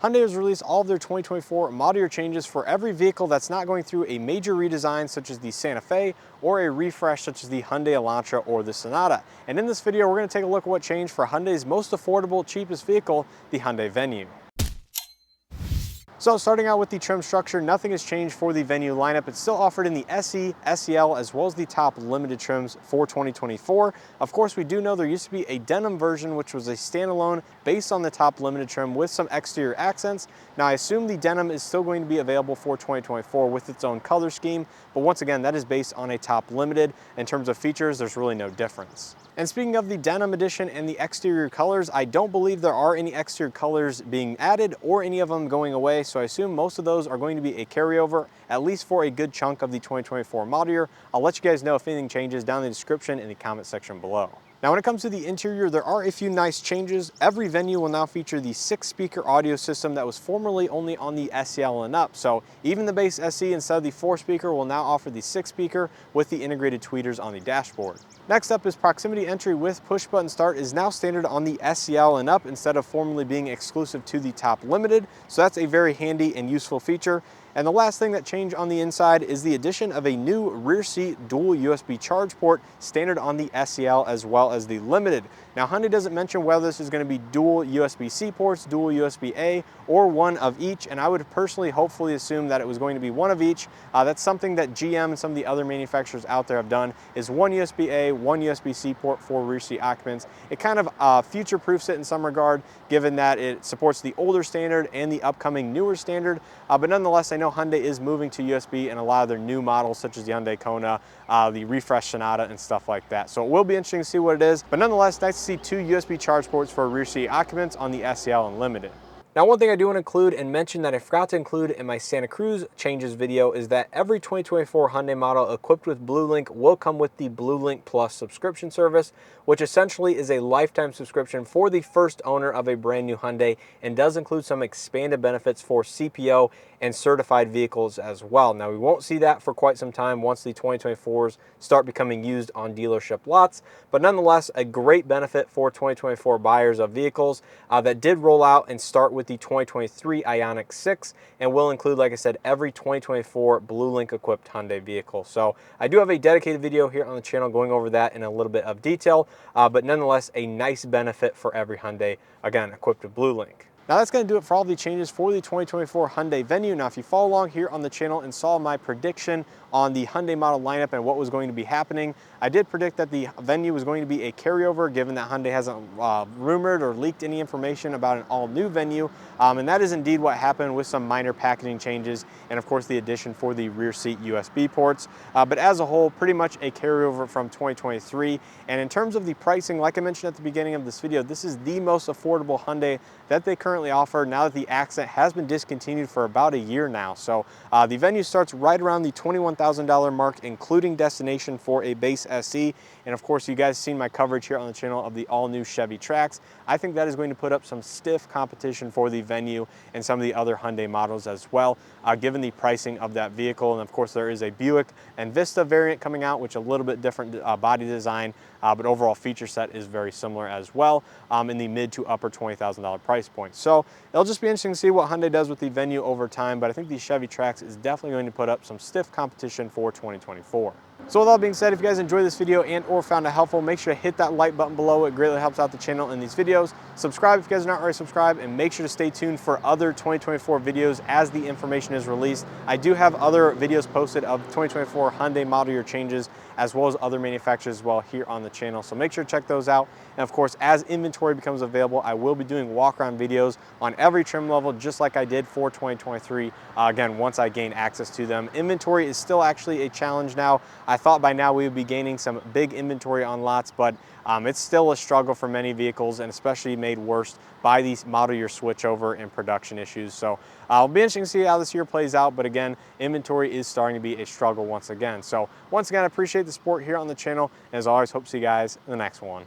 Hyundai has released all of their 2024 model year changes for every vehicle that's not going through a major redesign such as the Santa Fe or a refresh such as the Hyundai Elantra or the Sonata. And in this video, we're going to take a look at what changed for Hyundai's most affordable, cheapest vehicle, the Hyundai Venue. So starting out with the trim structure, nothing has changed for the Venue lineup. It's still offered in the SE, SEL, as well as the top limited trims for 2024. Of course, we do know there used to be a denim version, which was a standalone based on the top limited trim with some exterior accents. Now, I assume the denim is still going to be available for 2024 with its own color scheme, but once again, that is based on a top limited. In terms of features, there's really no difference. And speaking of the denim edition and the exterior colors, I don't believe there are any exterior colors being added or any of them going away. So I assume most of those are going to be a carryover, at least for a good chunk of the 2024 model year. I'll let you guys know if anything changes down in the description in the comment section below. Now, when it comes to the interior, there are a few nice changes. Every Venue will now feature the 6-speaker audio system that was formerly only on the SEL and up. So even the base SE, instead of the 4-speaker, will now offer the 6-speaker with the integrated tweeters on the dashboard. Next up is proximity entry with push button start is now standard on the SEL and up instead of formerly being exclusive to the top limited. So that's a very handy and useful feature. And the last thing that changed on the inside is the addition of a new rear seat dual USB charge port standard on the SEL as well as the limited. Now, Hyundai doesn't mention whether this is going to be dual USB-C ports, dual USB-A, or one of each, and I would personally hopefully assume that it was going to be one of each. That's something that GM and some of the other manufacturers out there have done, is one USB-A, one USB-C port for rear seat occupants. It kind of future-proofs it in some regard, given that it supports the older standard and the upcoming newer standard, but nonetheless, I know Hyundai is moving to USB in a lot of their new models, such as the Hyundai Kona, the refresh Sonata, and stuff like that. So it will be interesting to see what it is, but nonetheless, nice to see 2 USB charge ports for rear seat occupants on the SEL and Limited. Now, one thing I do want to include and mention that I forgot to include in my Santa Cruz changes video is that every 2024 Hyundai model equipped with Bluelink will come with the Bluelink Plus subscription service, which essentially is a lifetime subscription for the first owner of a brand new Hyundai and does include some expanded benefits for CPO and certified vehicles as well. Now, we won't see that for quite some time once the 2024s start becoming used on dealership lots, but nonetheless, a great benefit for 2024 buyers of vehicles that did roll out and start with the 2023 Ioniq 6 and will include, like I said, every 2024 Bluelink equipped Hyundai vehicle. So I do have a dedicated video here on the channel going over that in a little bit of detail, but nonetheless, a nice benefit for every Hyundai, again, equipped with Bluelink. Now, that's going to do it for all the changes for the 2024 Hyundai Venue. Now, if you follow along here on the channel and saw my prediction on the Hyundai model lineup and what was going to be happening, I did predict that the Venue was going to be a carryover, given that Hyundai hasn't rumored or leaked any information about an all-new Venue, and that is indeed what happened with some minor packaging changes and, of course, the addition for the rear seat USB ports. But as a whole, pretty much a carryover from 2023. And in terms of the pricing, like I mentioned at the beginning of this video, this is the most affordable Hyundai that they currently offer now that the Accent has been discontinued for about a year now. So the Venue starts right around the $21,000 mark, including destination for a base SE. And of course, you guys seen my coverage here on the channel of the all-new Chevy Trax. I think that is going to put up some stiff competition for the Venue and some of the other Hyundai models as well, given the pricing of that vehicle. And of course, there is a Buick Envista variant coming out, which is a little bit different body design, but overall feature set is very similar as well, in the mid to upper $20,000 price point. So it'll just be interesting to see what Hyundai does with the Venue over time, but I think the Chevy Trax is definitely going to put up some stiff competition for 2024. So with all being said, if you guys enjoyed this video and or found it helpful, make sure to hit that like button below. It greatly helps out the channel in these videos. Subscribe if you guys are not already subscribed, and make sure to stay tuned for other 2024 videos as the information is released. I do have other videos posted of 2024 Hyundai model year changes, as well as other manufacturers as well here on the channel. So make sure to check those out. And of course, as inventory becomes available, I will be doing walk around videos on every trim level, just like I did for 2023. Again, once I gain access to them. Inventory is still actually a challenge now. I thought by now we would be gaining some big inventory on lots, but it's still a struggle for many vehicles, and especially made worse by these model year switchover and production issues. So it'll be interesting to see how this year plays out, but again, inventory is starting to be a struggle once again. So once again, I appreciate the support here on the channel, and as always, hope to see you guys in the next one.